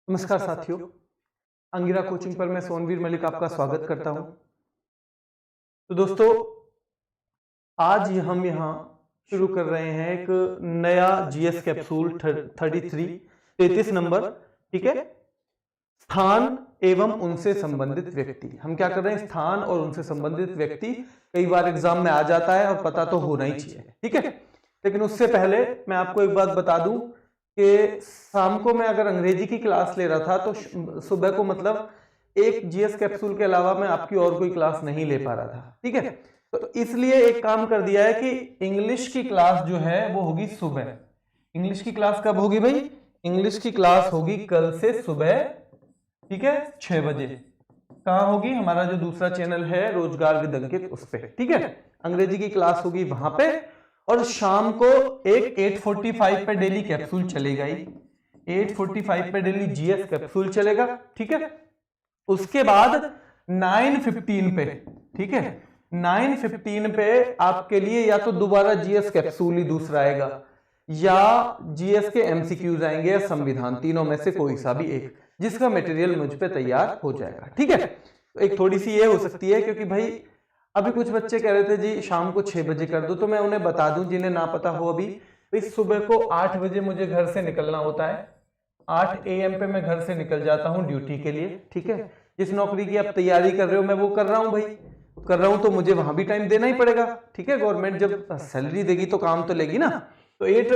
नमस्कार साथियों, अंगिरा कोचिंग पर मैं सोनवीर मलिक आपका स्वागत करता हूं। तो दोस्तों, आज हम यहां शुरू कर रहे हैं एक नया जीएस कैप्सूल 33 नंबर। ठीक है, स्थान एवं उनसे संबंधित व्यक्ति। हम क्या कर रहे हैं, स्थान और उनसे संबंधित व्यक्ति कई बार एग्जाम में आ जाता है और पता तो होना ही चाहिए। ठीक है, लेकिन उससे पहले मैं आपको एक बात बता दूं कि शाम को मैं अगर अंग्रेजी की क्लास ले रहा था तो सुबह को मतलब एक जीएस कैप्सूल के अलावा मैं आपकी और कोई क्लास नहीं ले पा रहा था। ठीक है, तो इसलिए एक काम कर दिया है कि इंग्लिश की क्लास जो है वो होगी सुबह। इंग्लिश की क्लास कब होगी भाई? इंग्लिश की क्लास होगी कल से सुबह, ठीक है, 6 बजे। कहाँ होगी? हमारा जो दूसरा चैनल है रोजगार विद अंकित, उस पे। ठीक है, अंग्रेजी की क्लास होगी वहां पे, और शाम को एक 8:45 पे डेली कैप्सूल चलेगा ही। 8:45 पे डेली जीएस कैप्सूल चलेगा। ठीक है, उसके बाद 9:15 पे, ठीक है, 9:15 पे आपके लिए या तो दोबारा जीएस कैप्सूल ही दूसरा आएगा, या जीएस के एमसीक्यूज आएंगे, या संविधान, तीनों में से कोई सा भी एक, जिसका मटेरियल मुझ पे तैयार हो जाएगा। ठीक है, तो एक थोड़ी सी ये हो सकती है, क्योंकि भाई अभी कुछ बच्चे कह रहे थे जी शाम को 6 बजे कर दो, तो मैं उन्हें बता दूं जिन्हें ना पता हो अभी, इस सुबह को 8 बजे मुझे घर से निकलना होता है। 8 AM पे मैं घर से निकल जाता हूं ड्यूटी के लिए। ठीक है, जिस नौकरी की आप तैयारी कर रहे हो मैं वो कर रहा हूं भाई, कर रहा हूं, तो मुझे वहां भी टाइम देना ही पड़ेगा। ठीक है, गवर्नमेंट जब सैलरी देगी तो काम तो लेगी ना। तो 8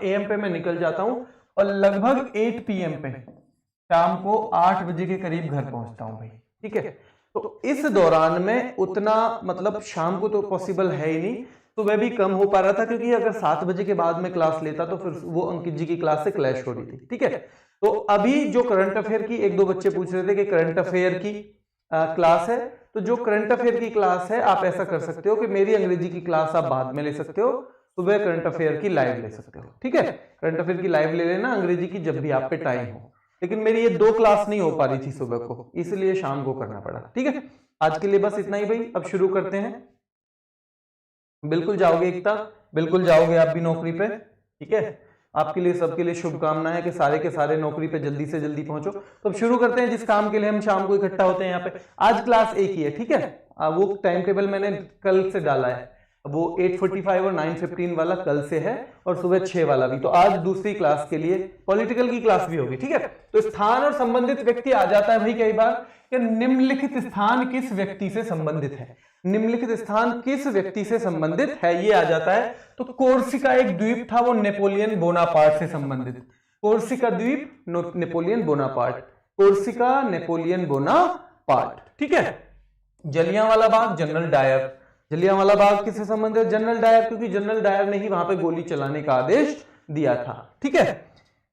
AM पे मैं निकल जाता हूं और लगभग 8 PM पे शाम को 8 बजे के करीब घर पहुंचता हूं भाई। ठीक है, तो इस दौरान में उतना मतलब शाम को तो पॉसिबल है ही नहीं, तो वह भी कम हो पा रहा था, क्योंकि अगर 7 बजे के बाद में क्लास लेता तो फिर वो अंकित जी की क्लास से क्लैश हो रही थी। ठीक है, तो अभी जो करंट अफेयर की, एक दो बच्चे पूछ रहे थे कि करंट अफेयर की क्लास है, तो जो करंट अफेयर की क्लास है आप ऐसा कर सकते हो कि मेरी अंग्रेजी की क्लास आप बाद में ले सकते हो, सुबह करंट अफेयर की लाइव ले सकते हो। ठीक है, करंट अफेयर की लाइव ले लेना, अंग्रेजी की जब भी आप पे टाइम हो। लेकिन मेरी ये 2 क्लास नहीं हो पा रही थी सुबह को, इसलिए शाम को करना पड़ा। ठीक है, आज के लिए बस इतना ही भाई, अब शुरू करते हैं। बिल्कुल जाओगे एकता, बिल्कुल जाओगे आप भी नौकरी पे। ठीक है, आपके लिए, सबके लिए शुभकामनाएं कि सारे के सारे नौकरी पे जल्दी से जल्दी पहुंचो। तो अब शुरू करते हैं जिस काम के लिए हम शाम को इकट्ठा होते हैं यहाँ पे। आज क्लास एक ही है। ठीक है, वो टाइम टेबल मैंने कल से डाला है, वो 8:45 और 9:15 वाला कल से है, और सुबह 6 वाला भी। तो आज दूसरी क्लास के लिए पॉलिटिकल की क्लास भी होगी। ठीक है, तो स्थान और संबंधित व्यक्ति आ जाता है भाई कई बार कि निम्नलिखित स्थान किस व्यक्ति से संबंधित है। निम्नलिखित स्थान किस व्यक्ति से संबंधित है, ये आ जाता है। तो कोर्सिका एक द्वीप था, वो नेपोलियन बोनापार्ट से संबंधित। कोर्सिका द्वीप Napoleon Bonaparte, Corsica Napoleon Bonaparte. ठीक है, जलियांवाला बाग जनरल डायर, जलियांवाला बाग किससे संबंधित है? जनरल डायर, क्योंकि जनरल डायर ने ही वहां पे गोली चलाने का आदेश दिया था। ठीक है,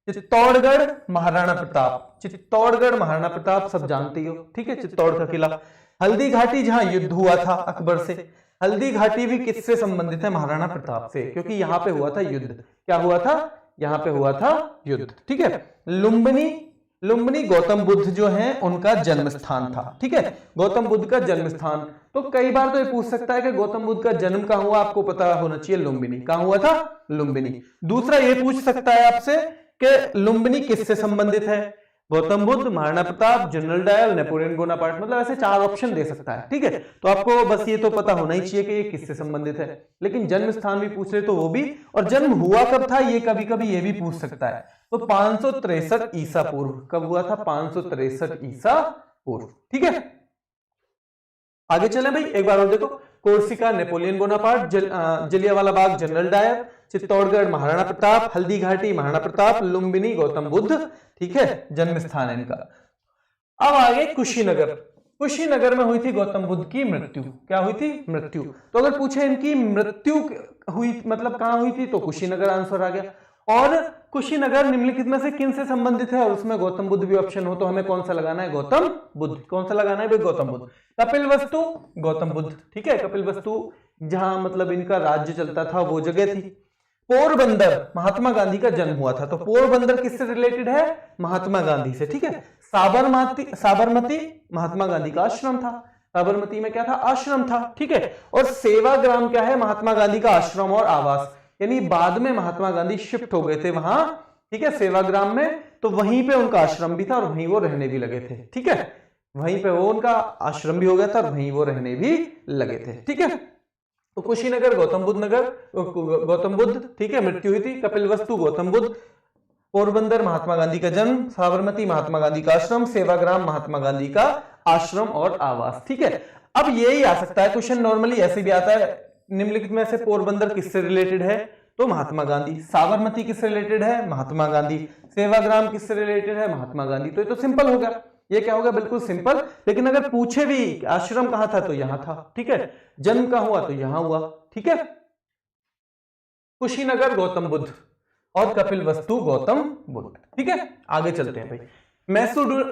चित्तौड़गढ़ महाराणा प्रताप, चित्तौड़गढ़ महाराणा प्रताप सब जानते हो। ठीक है, चित्तौड़ का किला। हल्दी घाटी जहां युद्ध हुआ था अकबर से, हल्दी घाटी भी किससे संबंधित है? महाराणा प्रताप से, क्योंकि यहां पे हुआ था युद्ध। क्या हुआ था? यहां पे हुआ था युद्ध। ठीक है, लुम्बिनी, लुम्बिनी गौतम बुद्ध जो हैं उनका जन्म स्थान था। ठीक है, गौतम बुद्ध का जन्म स्थान। तो कई बार तो ये पूछ सकता है कि गौतम बुद्ध का जन्म कहां हुआ, आपको पता होना चाहिए लुम्बिनी। कहां हुआ था? लुम्बिनी। दूसरा ये पूछ सकता है आपसे कि लुम्बिनी किससे संबंधित है? Gautam Buddha, Maharana Pratap, General Dyer, Napoleon Bonaparte, मतलब ऐसे 4 ऑप्शन दे सकता है। ठीक है, तो आपको बस ये तो पता होना ही चाहिए कि ये किससे संबंधित है। लेकिन जन्म स्थान भी पूछ रहे तो वो भी, और जन्म हुआ कब था ये कभी कभी ये भी पूछ सकता है। तो 563 ईसा पूर्व। कब हुआ था? 563 ईसा पूर्व। ठीक है, आगे चले भाई, एक बार और देखो। Corsica Napoleon Bonaparte, Jallianwala Bagh general Dyer, Chittorgarh Maharana Pratap, Haldi Ghati Maharana Pratap, Lumbini Gautam Buddha. ठीक है, जन्म स्थान है इनका। अब आगे कुशीनगर। कुशीनगर में हुई थी गौतम बुद्ध की मृत्यु। क्या हुई थी? मृत्यु। तो अगर पूछे इनकी मृत्यु हुई मतलब कहां हुई थी, तो कुशीनगर आंसर आ गया। और कुशीनगर निम्नलिखित में से किन से संबंधित है, और उसमें गौतम बुद्ध भी ऑप्शन हो, तो हमें कौन सा लगाना है? गौतम बुद्ध। कौन सा लगाना है भाई? गौतम बुद्ध। कपिल वस्तु, गौतम बुद्ध। ठीक है, कपिल वस्तु जहां मतलब इनका राज्य चलता था वो जगह थी। पोरबंदर, महात्मा गांधी का जन्म हुआ था, तो पोरबंदर किससे रिलेटेड है? महात्मा गांधी से। ठीक है, साबरमती, साबरमती महात्मा गांधी का आश्रम था। साबरमती में क्या था? आश्रम था। ठीक है, और सेवाग्राम क्या है? महात्मा गांधी का आश्रम और आवास, यानी बाद में महात्मा गांधी शिफ्ट हो गए थे वहां। ठीक है, सेवाग्राम में तो वहीं पे उनका आश्रम भी था और वहीं वो रहने भी लगे थे। ठीक है, वहीं पे वो उनका आश्रम भी हो गया था और वहीं वो रहने भी लगे थे। ठीक है, तो कुशीनगर गौतम बुद्ध नगर, गौतम बुद्ध, ठीक है, मृत्यु हुई थी। कपिलवस्तु गौतम बुद्ध, पोरबंदर महात्मा गांधी का जन्म, साबरमती महात्मा गांधी का आश्रम, सेवाग्राम महात्मा गांधी का आश्रम और आवास। ठीक है, अब यही आ सकता है क्वेश्चन, नॉर्मली ऐसे भी आता है, निम्नलिखित में से पोरबंदर किससे रिलेटेड है, तो महात्मा गांधी। साबरमती किससे रिलेटेड है, महात्मा गांधी। सेवाग्राम किससे रिलेटेड है, महात्मा गांधी। तो ये तो सिंपल होगा, ये क्या होगा, बिल्कुल सिंपल। लेकिन अगर पूछे भी आश्रम कहां था, तो यहां था। ठीक है, जन्म कहां हुआ, तो यहां हुआ। ठीक है, कुशीनगर गौतम बुद्ध और कपिलवस्तु गौतम बुद्ध। ठीक है, आगे चलते हैं भाई।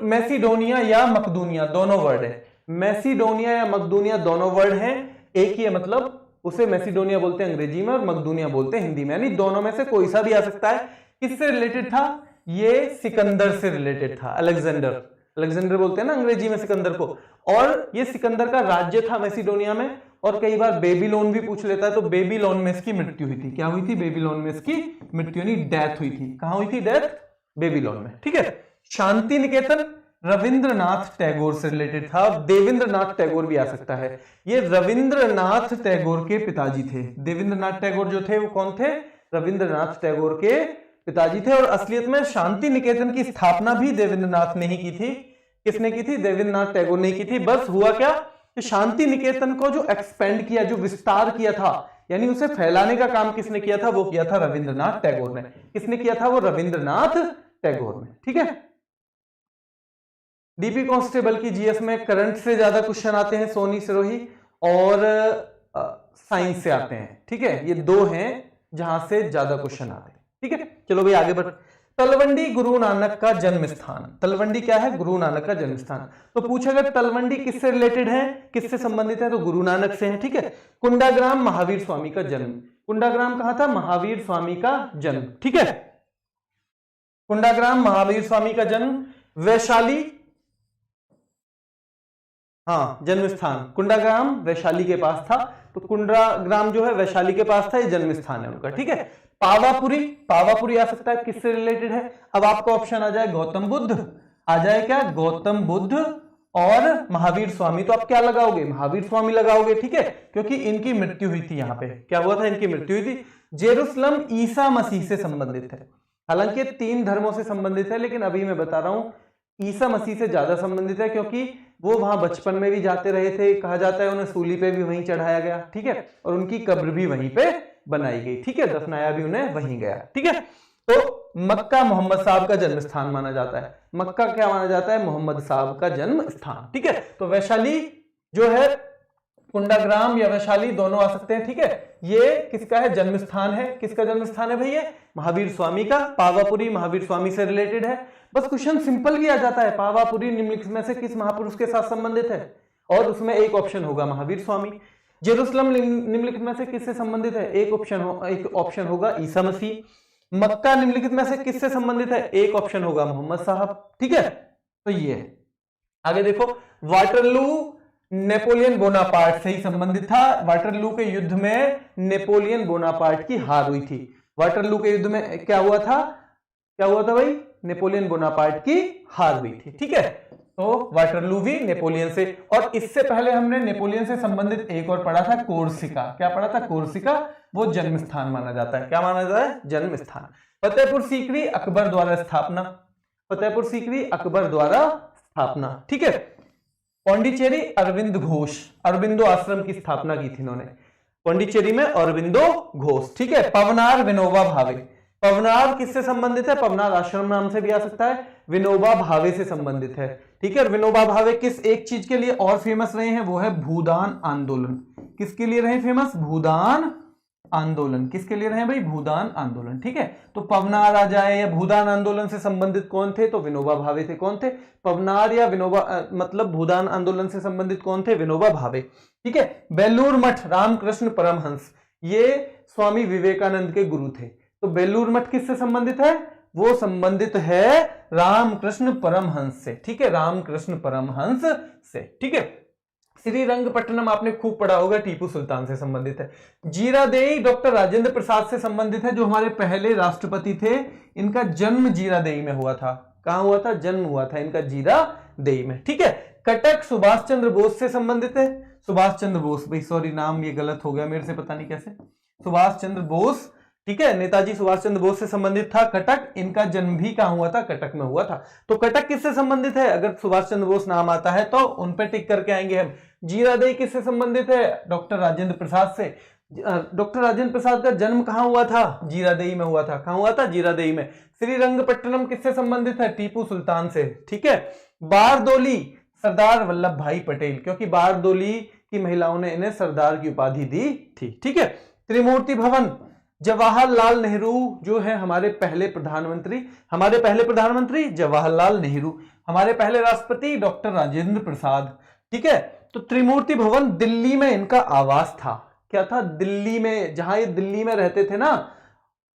मैसिडोनिया या मकदूनिया दोनों वर्ड है, मैसिडोनिया या मकदूनिया दोनों वर्ड हैं, एक ही है, मतलब उसे मैसिडोनिया बोलते हैं अंग्रेजी में और मकदूनिया बोलते हैं हिंदी में, यानी दोनों में से कोई सा भी आ सकता है। किससे रिलेटेड था, ये सिकंदर से रिलेटेड था, अलेक्जेंडर, अलेक्जेंडर बोलते हैं ना अंग्रेजी में सिकंदर को, और ये सिकंदर का राज्य था मैसिडोनिया में। और कई बार बेबीलोन भी पूछ लेता है, तो बेबीलोन में इसकी मृत्यु हुई थी। क्या हुई थी, बेबीलोन में इसकी मृत्यु यानी डेथ हुई थी। कहां हुई थी डेथ, बेबीलोन में। ठीक है, शांति निकेतन रविंद्रनाथ टैगोर से रिलेटेड था। देवेंद्रनाथ टैगोर भी आ सकता है, ये रविंद्रनाथ टैगोर के पिताजी थे। देवेंद्रनाथ टैगोर जो थे वो कौन थे, रविंद्रनाथ टैगोर के पिताजी थे। और असलियत में शांति निकेतन की स्थापना भी देवेंद्रनाथ ने ही की थी। किसने की थी, देवेंद्रनाथ टैगोर ने की थी। बस हुआ क्या कि शांति निकेतन को जो एक्सपेंड किया, जो विस्तार किया था, यानी उसे फैलाने का काम किसने किया था, वो किया था रविंद्रनाथ टैगोर ने। किसने किया था, वो रविंद्रनाथ टैगोर ने। ठीक है, डीपी कांस्टेबल की जीएस में करंट से ज्यादा क्वेश्चन आते हैं, सोनी सिरोही और साइंस से आते हैं। ठीक है, ये दो हैं जहां से ज्यादा क्वेश्चन आते हैं। ठीक है, चलो भाई आगे बढ़। तलवंडी गुरु नानक का जन्म स्थान, तलवंडी क्या है, गुरु नानक का जन्म स्थान। तो पूछा अगर तलवंडी किससे रिलेटेड है, किससे संबंधित है, तो गुरु नानक से है। ठीक है, कुंडाग्राम महावीर स्वामी का जन्म, कुंडाग्राम कहां था, महावीर स्वामी का जन्म। ठीक है, कुंडाग्राम महावीर स्वामी का जन्म। वैशाली, हाँ जन्म स्थान कुंडाग्राम वैशाली के पास था, तो कुंडाग्राम जो है वैशाली के पास था, ये जन्म स्थान है उनका। ठीक है, पावापुरी, पावापुरी आ सकता है, किससे रिलेटेड है। अब आपको ऑप्शन आ जाए गौतम बुद्ध, आ जाए क्या, गौतम बुद्ध और महावीर स्वामी, तो आप क्या लगाओगे, महावीर स्वामी लगाओगे। ठीक है, क्योंकि इनकी मृत्यु हुई थी, यहाँ पे क्या हुआ था, इनकी मृत्यु हुई थी। जेरूसलम ईसा मसीह से संबंधित है, हालांकि 3 धर्मों से संबंधित है, लेकिन अभी मैं बता रहा हूं ईसा मसीह से ज्यादा संबंधित है, क्योंकि वो वहां बचपन में भी जाते रहे थे, कहा जाता है उन्हें सूली पे भी वहीं चढ़ाया गया। ठीक है, और उनकी कब्र भी वहीं पे बनाई गई। ठीक है, दफनाया भी उन्हें वहीं गया। ठीक है, तो मक्का मोहम्मद साहब का जन्म स्थान माना जाता है। मक्का क्या माना जाता है, मोहम्मद साहब का जन्म स्थान। ठीक है, तो वैशाली जो है, कुंडाग्राम या वैशाली दोनों आ सकते हैं। ठीक है, ये किसका है, जन्म स्थान है। किसका जन्म स्थान है भाई, ये महावीर स्वामी का। पावापुरी महावीर स्वामी से रिलेटेड है। बस क्वेश्चन सिंपल भी आ जाता है, पावापुरी निम्नलिखित में से किस महापुरुष के साथ संबंधित है, और उसमें एक ऑप्शन होगा महावीर स्वामी। जेरूसलम निम्नलिखित में से किससे संबंधित है, एक ऑप्शन होगा ईसा मसीह। मक्का निम्नलिखित में से किससे संबंधित है, एक ऑप्शन होगा मोहम्मद साहब। ठीक है, तो ये है। आगे देखो, वाटरलू नेपोलियन बोनापार्ट से ही संबंधित था। वाटरलू के युद्ध में नेपोलियन बोनापार्ट की हार हुई थी। वाटरलू के युद्ध में क्या हुआ था, क्या हुआ था भाई, नेपोलियन बोनापार्ट की हार हुई थी। ठीक है, तो वाटरलू भी नेपोलियन से। और इससे पहले हमने नेपोलियन से संबंधित एक और पढ़ा था, कोर्सिका। क्या पढ़ा था, कोर्सिका, वो जन्म स्थान माना जाता है। क्या माना जाता है, जन्म स्थान। फतेहपुर सीकरी अकबर द्वारा स्थापना, फतेहपुर सीकरी अकबर द्वारा स्थापना। ठीक है, पौंडीचेरी अरविंद घोष, अरविंदो आश्रम की स्थापना की थी इन्होंने पौंडीचेरी में, अरविंदो घोष। ठीक है, पवनार विनोबा भावे, पवनार किससे संबंधित है, पवनार आश्रम नाम से भी आ सकता है, विनोबा भावे से संबंधित है। ठीक है, और विनोबा भावे किस एक चीज के लिए और फेमस रहे हैं, वो है भूदान आंदोलन। किसके लिए रहे फेमस, भूदान आंदोलन। किसके लिए रहे भाई, भूदान आंदोलन। ठीक है, तो पवनार आ जाए या भूदान आंदोलन से संबंधित कौन थे, तो विनोबा भावे थे। कौन थे, पवनार या विनोबा मतलब भूदान आंदोलन से संबंधित कौन थे, विनोबा भावे। ठीक है, बेलूर मठ रामकृष्ण परमहंस, ये स्वामी विवेकानंद के गुरु थे। तो बेलूर मठ किससे संबंधित है, वो संबंधित है रामकृष्ण परमहंस से। ठीक है, रामकृष्ण परमहंस से। ठीक है, श्रीरंगपट्टनम आपने खूब पढ़ा होगा, टीपू सुल्तान से संबंधित है। जीरादेई डॉक्टर राजेंद्र प्रसाद से संबंधित है, जो हमारे पहले राष्ट्रपति थे, इनका जन्म जीरादेई में हुआ था। कहां हुआ था? जन्म हुआ था इनका जीरादेई में। ठीक है, कटक सुभाष चंद्र बोस से संबंधित है। सुभाष चंद्र बोस, भाई सॉरी नाम ये गलत हो गया मेरे से, पता नहीं कैसे, सुभाष चंद्र बोस, ठीक है, नेताजी सुभाष चंद्र बोस से संबंधित था कटक। इनका जन्म भी कहां हुआ था? कटक में हुआ था। तो कटक किससे संबंधित है? अगर सुभाष चंद्र बोस नाम आता है तो उन पे टिक करके आएंगे हम। जीरादेई किससे संबंधित है? डॉक्टर राजेंद्र प्रसाद से। डॉक्टर राजेंद्र प्रसाद का जन्म कहां हुआ था? जीरादेई में हुआ था। कहां हुआ था? जीरादेई में। श्रीरंगपट्टनम किससे संबंधित है? टीपू सुल्तान से। ठीक है, बारदोली सरदार वल्लभ भाई पटेल, क्योंकि बारदोली की महिलाओं ने इन्हें सरदार की उपाधि दी थी। ठीक है, त्रिमूर्ति भवन, जवाहरलाल नेहरू जो है हमारे पहले प्रधानमंत्री, जवाहरलाल नेहरू, हमारे पहले राष्ट्रपति डॉक्टर राजेंद्र प्रसाद। ठीक है, तो त्रिमूर्ति भवन दिल्ली में इनका आवास था। क्या था? दिल्ली में, जहां ये दिल्ली में रहते थे ना,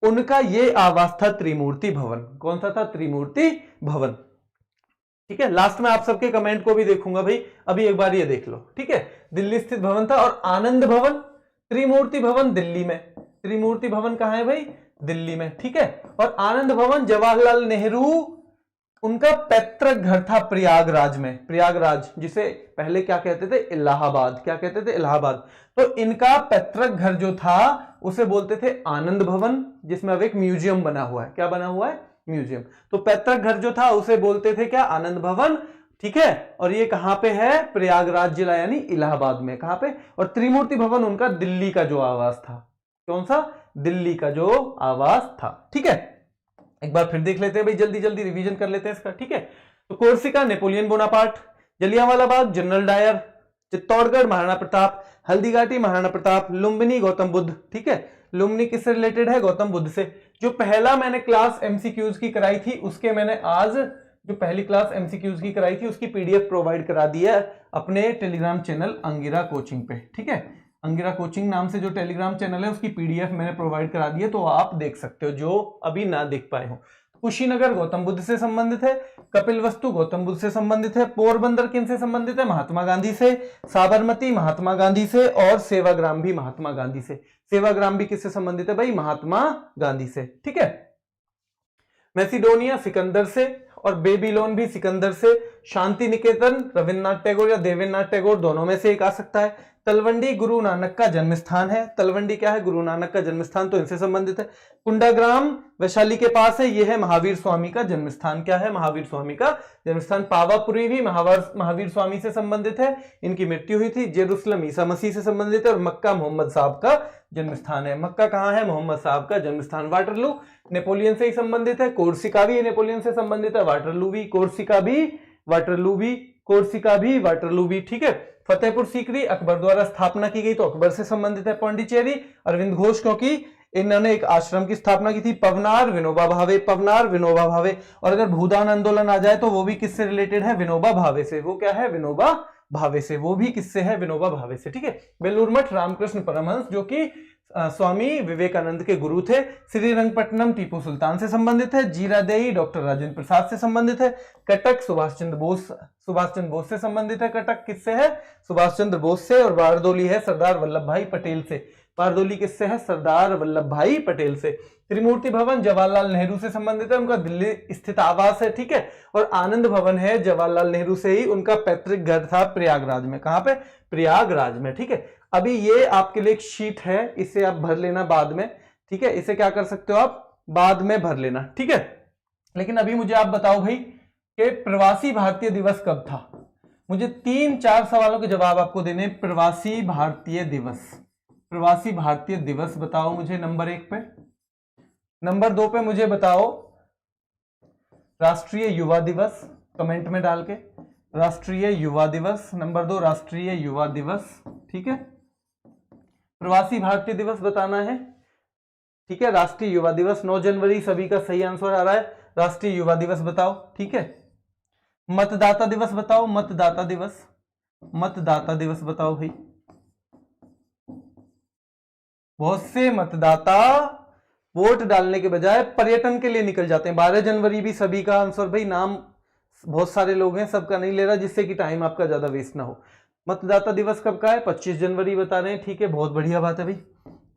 उनका ये आवास था त्रिमूर्ति भवन। कौन सा था? त्रिमूर्ति भवन। ठीक है, लास्ट में आप सबके कमेंट को भी देखूंगा भाई, अभी एक बार ये देख लो। ठीक है, दिल्ली स्थित भवन था। और आनंद भवन, त्रिमूर्ति भवन दिल्ली में, त्रिमूर्ति भवन कहां है भाई? दिल्ली में। ठीक है, और आनंद भवन जवाहरलाल नेहरू उनका पैतृक घर था प्रयागराज में। प्रयागराज जिसे पहले क्या कहते थे? इलाहाबाद। क्या कहते थे? इलाहाबाद। तो इनका पैतृक घर जो था उसे बोलते थे आनंद भवन, जिसमें अब एक म्यूजियम बना हुआ है। क्या बना हुआ है? म्यूजियम। तो पैतृक घर जो था उसे बोलते थे क्या? आनंद भवन। ठीक है, और ये कहां पे है? प्रयागराज जिला यानी इलाहाबाद में। कहां पे? और त्रिमूर्ति भवन उनका दिल्ली का जो आवास था। कौन सा? दिल्ली का जो आवास था। ठीक है, एक बार फिर देख लेते हैं भाई, जल्दी जल्दी रिवीजन कर लेते हैं इसका। ठीक है, तो Corsica Napoleon Bonaparte, Jallianwala Bagh general Dyer, Chittorgarh Maharana Pratap, Haldighati Maharana Pratap, Lumbini Gautam Buddha. ठीक है, लुम्बिनी किससे रिलेटेड है? गौतम बुद्ध से। जो पहला मैंने क्लास एमसीक्यूज की कराई थी उसके मैंने आज जो पहली क्लास एमसीक्यूज की कराई थी उसकी पीडीएफ प्रोवाइड करा दी है अपने टेलीग्राम चैनल अंगिरा कोचिंग पे। ठीक है, अंगिरा कोचिंग नाम से जो टेलीग्राम चैनल है उसकी पीडीएफ मैंने प्रोवाइड करा दी है, तो आप देख सकते हो जो अभी ना देख पाए हो। कुशीनगर गौतम बुद्ध से संबंधित है, कपिलवस्तु गौतम बुद्ध से संबंधित है, पोरबंदर किन से संबंधित है? महात्मा गांधी से, साबरमती महात्मा गांधी से, और सेवाग्राम भी महात्मा गांधी से। सेवाग्राम भी किससे संबंधित है भाई? महात्मा गांधी से। ठीक है, मैसिडोनिया सिकंदर से, और बेबीलोन भी सिकंदर से। शांति निकेतन रविन्द्रनाथ टैगोर या देवेंद्रनाथ टैगोर, दोनों में से एक आ सकता है। तलवंडी गुरु नानक का जन्म स्थान है। तलवंडी क्या है? गुरु नानक का जन्म स्थान, तो इनसे संबंधित है। कुंडाग्राम वैशाली के पास है, यह है महावीर स्वामी का जन्म स्थान। क्या है? महावीर स्वामी का जन्म स्थान। पावापुरी भी महावीर स्वामी से संबंधित है, इनकी मृत्यु हुई थी। जेरूसलम ईसा मसीह से संबंधित है, और मक्का मोहम्मद साहब का जन्म स्थान है। मक्का कहां है? मोहम्मद साहब का जन्म स्थान। वाटरलू नेपोलियन से ही संबंधित है। कोर्सिका भी नेपोलियन से संबंधित है। वाटरलू भी, कोर्सिका भी, वाटरलू भी, कोर्सिका भी, वाटरलू भी। ठीक है, फतेहपुर सीकरी अकबर द्वारा स्थापना की गई, तो अकबर से संबंधित है। पौंडीचेरी अरविंद घोष, क्योंकि इन्होंने एक आश्रम की स्थापना की थी। पवनार विनोबा भावे, पवनार विनोबा भावे। और अगर भूदान आंदोलन आ जाए तो वो भी किससे रिलेटेड है? विनोबा भावे से। वो क्या है? विनोबा भावे से। वो भी किससे है? विनोबा भावे से। ठीक है, बेलूर मठ रामकृष्ण परमहंस जो कि स्वामी विवेकानंद के गुरु थे। श्रीरंगपट्टनम टीपू सुल्तान से संबंधित है। जीरादेई डॉक्टर राजेंद्र प्रसाद से संबंधित है। कटक सुभाष चंद्र बोस से संबंधित है। कटक किससे है? सुभाष चंद्र बोस से। और बारदोली है सरदार वल्लभ भाई पटेल से। बारदोली किससे है? सरदार वल्लभ भाई पटेल से। त्रिमूर्ति भवन जवाहरलाल नेहरू से संबंधित है, उनका दिल्ली स्थित आवास है। ठीक है, और आनंद भवन है जवाहरलाल नेहरू से ही उनका पैतृक घर था प्रयागराज में। कहां पे? प्रयागराज में। ठीक है, अभी ये आपके लिए एक शीट है, इसे आप भर लेना बाद में। ठीक है, इसे क्या कर सकते हो आप? बाद में भर लेना। ठीक है, लेकिन अभी मुझे आप बताओ भाई कि प्रवासी भारतीय दिवस कब था? मुझे 3-4 सवालों के जवाब आपको देने। प्रवासी भारतीय दिवस, प्रवासी भारतीय दिवस बताओ मुझे नंबर 1 पे। नंबर 2 पे मुझे बताओ राष्ट्रीय युवा दिवस, कमेंट में डाल के राष्ट्रीय युवा दिवस। नंबर 2 राष्ट्रीय युवा दिवस। ठीक है, प्रवासी भारतीय दिवस बताना है। ठीक है, राष्ट्रीय युवा दिवस 9 जनवरी सभी का सही आंसर आ रहा है। राष्ट्रीय युवा दिवस बताओ। ठीक है, मतदाता दिवस बताओ। मतदाता दिवस, मतदाता दिवस बताओ भाई। बहुत से मतदाता वोट डालने के बजाय पर्यटन के लिए निकल जाते हैं। 12 जनवरी भी सभी का आंसर भाई, नाम बहुत सारे लोग हैं, सबका नहीं ले रहा, जिससे कि टाइम आपका ज्यादा वेस्ट ना हो। मतदाता दिवस कब का है? 25 जनवरी बता रहे हैं। ठीक है, बहुत बढ़िया बात है भाई।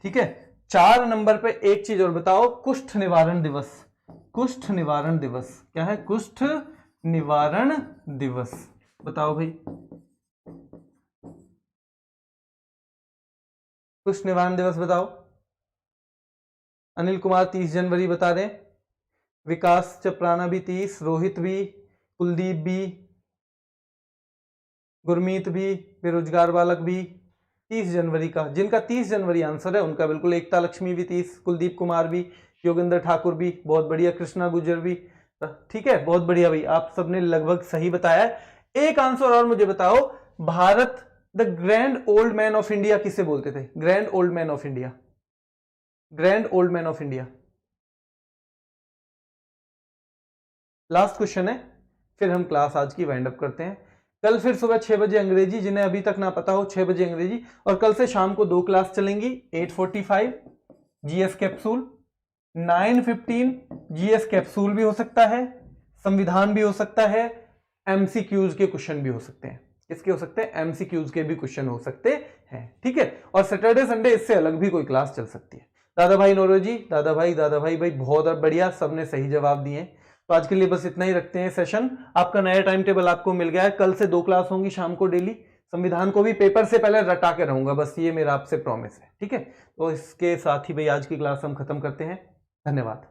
ठीक है, 4 नंबर पे एक चीज और बताओ, कुष्ठ निवारण दिवस। कुष्ठ निवारण दिवस। क्या है? कुष्ठ निवारण दिवस। बताओ भाई, कुष्ठ निवारण दिवस बताओ। अनिल कुमार 30 जनवरी बता रहे, विकास चपराना भी 30, रोहित भी, कुलदीप भी, गुरमीत भी, बेरोजगार बालक भी 30 जनवरी का। जिनका 30 जनवरी आंसर है उनका बिल्कुल। एकता लक्ष्मी भी 30, कुलदीप कुमार भी, योगेंद्र ठाकुर भी, बहुत बढ़िया, कृष्णा गुजर भी। ठीक है, बहुत बढ़िया भाई, आप सबने लगभग सही बताया है। एक आंसर और मुझे बताओ, Bharat the grand old man of India किसे बोलते थे? Grand old man of India, grand old man of India. Last question है, फिर हम क्लास आज की वाइंड अप करते हैं। कल फिर सुबह 6 बजे अंग्रेजी, जिन्हें अभी तक ना पता हो 6 बजे अंग्रेजी, और कल से शाम को 2 क्लास चलेंगी। 8:45 जीएस कैप्सूल, 9:15 जीएस कैप्सूल भी हो सकता है, संविधान भी हो सकता है, एमसीक्यूज के क्वेश्चन भी हो सकते हैं। किसके हो सकते हैं? एमसीक्यूज के भी क्वेश्चन हो सकते हैं। ठीक है, और सैटरडे संडे इससे अलग भी कोई क्लास चल सकती है। दादा भाई नौरोजी, दादा भाई भाई बहुत बढ़िया, सबने सही जवाब दिए। तो आज के लिए बस इतना ही रखते हैं सेशन। आपका नया टाइम टेबल आपको मिल गया है। कल से 2 क्लास होंगी शाम को डेली। संविधान को भी पेपर से पहले रटा के रहूंगा, बस ये मेरा आपसे प्रॉमिस है। ठीक है, तो इसके साथ ही भाई आज की क्लास हम खत्म करते हैं। धन्यवाद।